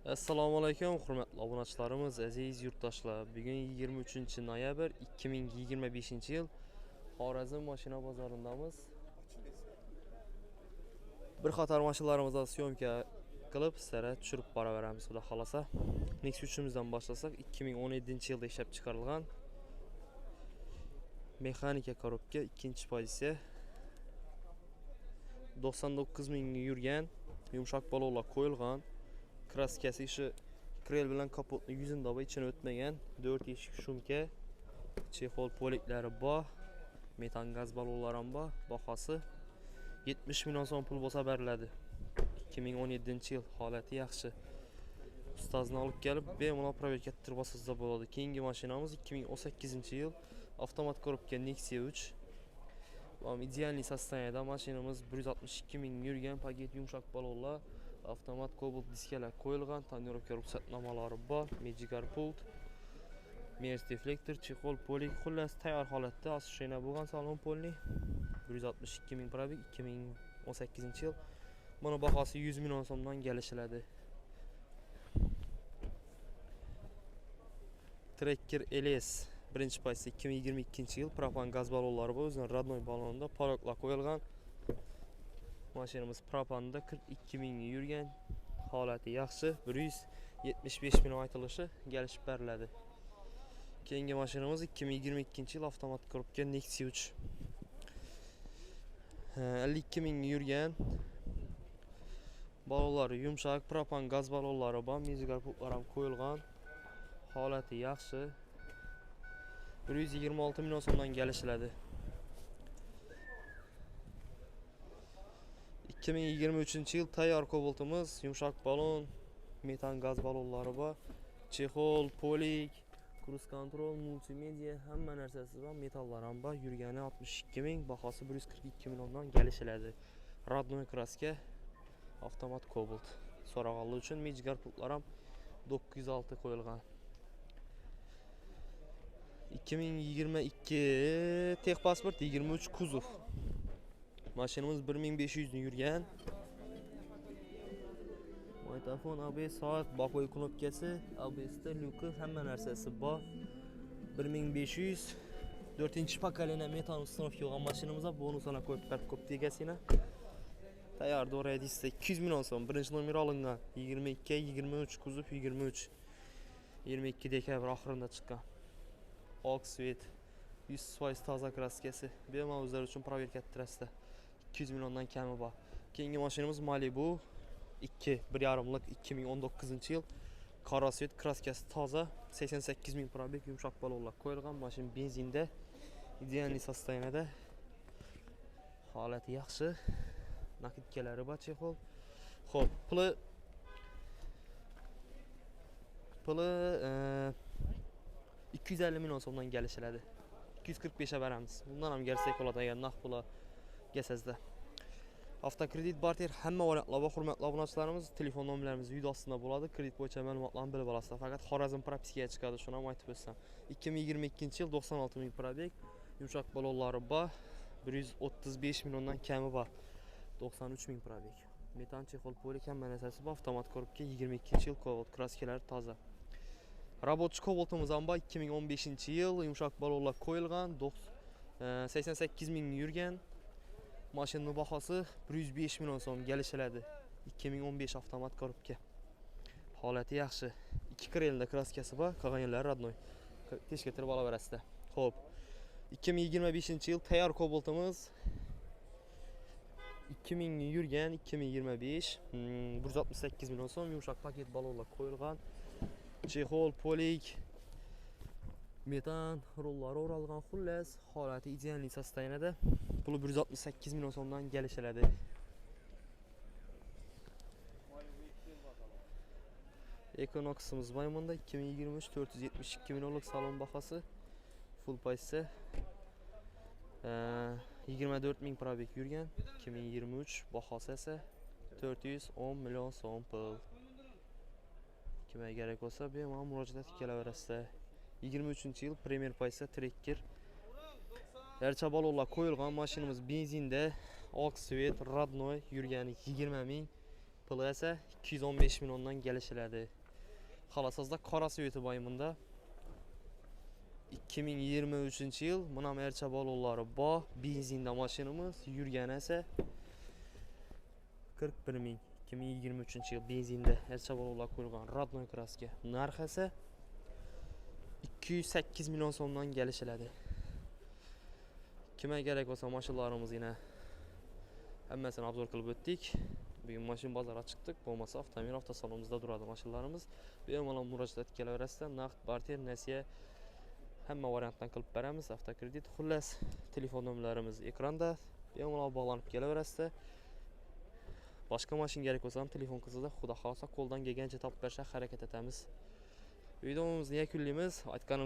Assalomu alaykum, hurmatli obunachilarimiz, aziz yurtdoshlar. Bugun 23-noyabr 2025-yil Xorazm mashina bozorindamiz. Bir qator mashinalarimizni syomka qilib, sizlarga tushirib boraveramiz, xudo xolasa. Nexus 3imizdan boshlasak, 2017-yilda ishlab chiqarilgan mexanika korobka, ikkinchi pozitsiya. 99 ming yurgan, yumshoq balonlar qo'yilgan. Kraskasi ishi krel bilan kapotni yuzini ichini o'tmagan, 4 eshik shumka, chexol poliklari bor, metan gaz balonlari ham bor. Bahosi 70 million so'm pul bo'lsa beriladi. 2017-yil, holati yaxshi. Ustozni olib kelib, bemalol proverka ettirib olsangiz bo'ladi. Keyingi mashinamiz 2018-yil avtomat korobka Nexia 3. Idealniy состоянияda mashinamiz 162 ming yurgan, paket yumshoq balonlar, avtomat Cobalt diskalar qo'yilgan, tonirovka ruxsatnomalari bor, Magicar pult, Mers deflektor, chexol, polik, xullas tayyor holatda asshina bo'lgan salon polni. 162 ming probeg, 2018-yil. Buni bahosi 100 million so'mdan kelishiladi. Tracker LS birinchi pozitsiya 2022-yil, propan gaz balonlari bor, o'zining родной balonida paroklar qo'yilgan. Mashinamiz propanda 42 ming yurgan, holati yaxshi, 175 million aytilishi kelishib beriladi. Keyingi mashinamiz 2022-yil avtomat korobka Nexia 3. 52 ming yurgan, balonlari yumshoq, propan gaz balonlari bor, Magicar pultlar ham qo'yilgan. Holati yaxshi. 126 million so'mdan kelishiladi. 2023-yil tayyor Cobaltimiz, yumshoq balon, metan gaz balonlari bor, chexol, polik, cruise control, multimedia, hamma narsasi bor, metallar ham bor. Yurgani 62 ming, bahosi 142 milliondan kelishiladi. Родной kraska, avtomat Cobalt. So'rag'anlar uchun Magicar pultlar ham 906 qo'yilgan. 2022 texpasport 23 kuzov. Mashinamiz 1500 ni yurgan. Magnitofon, ABS, soat, boqo'y knopkasi, ABS'da lyuki, hamma narsasi bor. 1500 4-pokoleniya metan uстановка bo'lgan mashinamiz bor. Bonuslarni qo'yib ko'p degasina. Tayyor do'ray desa 200 million so'm. Birinchi nomer olingan. 22-23 kuzov 23. 22 dekabr oxirida chiqqan. Oq svet, 100% toza kraskasi. Bemalol o'zlari uchun proverka ettirasizlar. 200 milliondan kami bor. Keyingi mashinamiz Malibu 2, 1.5lik 2019-yil. Qora svet, kraskasi toza, 88 ming probeg, yumshoq balonlar qo'yilgan. Mashina benzinda, idealniy состоянияda. Holati yaxshi. Nakidkalari bor, chexol. Xo'p, puli 250 million so'mdan kelishiladi. 245 ga beramiz. Bundan ham kelsak bo'ladi agar naqd pul kelsazda. Avtokredit barter hamma variantlar, hurmatli obunachilarimiz, telefon nomerlarimiz video ostida bo'ladi. Kredit bo'yicha ma'lumotlarni bilib olasizlar. Faqat Xorazm propiskaga chiqadi, shuni ham aytib o'tsam. 2022-yil 96 ming probeg, yumshoq balonlari bor, 135 milliondan kami bor. 93 ming probeg. Metan chexol polik hamma narsasi bor, avtomat korobka 22-yil, Cobalt kraskalari toza. Robotchi Cobaltimiz ham bor, 2015-yil, yumshoq balonlar qo'yilgan, 88 ming yurgan. Mashinaning bahosi 105 million so'm kelishiladi. 2015 avtomat korobka. Holati yaxshi. 2 krelda kraskasi bor, qolganlari родной. Teshga tirib olaverasizlar. Xo'p. 2025-yil tayyor Cobaltimiz 2000 yurgan, 2025, 168 million so'm, yumshoq paket balonlar qo'yilgan. Chexol, polik, metan rollari o'ralgan, xullas holati idealniy состоянияda. Puli 168 million so'mdan kelishiladi. Equinox'imiz Maymonda 2023 472 millionlik salon bahosi. Full pozitsiya. 24 ming probeg yurgan. 2023 bahosi esa 410 million so'm pul. Kimga kerak bo'lsa bemalol murojaat qilaverasizlar. 23-yil Premier pozitsiya Tracker. Barcha balonlar qo'yilgan, mashinamiz benzinda, oq svet, родной, yurgani 20 ming. Pılı esa 215 milyondan gelişilədi. Xalasazda qarası YouTube ayımında 2023 yıl Mınam Erçabalolları ba benzində maşınımız yürgən ise 41 min. 2023 yıl benzində Erçabalollar qoyulğan Radnoy kraska narx ise 208 milyon sondan geliş elədi. Kimə gerek olsa maşınlarımız yine həmməsini abzor qılıb ötdük. Bugün maşın bazara çıxdıq. Bu olmasa avtomobil avtosalonumuzda duradı maşınlarımız. Benim olan müraciət gələrəsə nağd, barter, nəsiyə həmmə variantdan qılıb bərəmiz. Avtokredit. Xullas telefon nömrələrimiz ekranda. Benim olan bağlanıb gələrəsə başqa maşın gerek olsa telefon qızıda xuda xalsa koldan gəlgəncə tapıb bərşə hərəkət etəmiz. Videomuz niyə küllimiz? Aytqanımız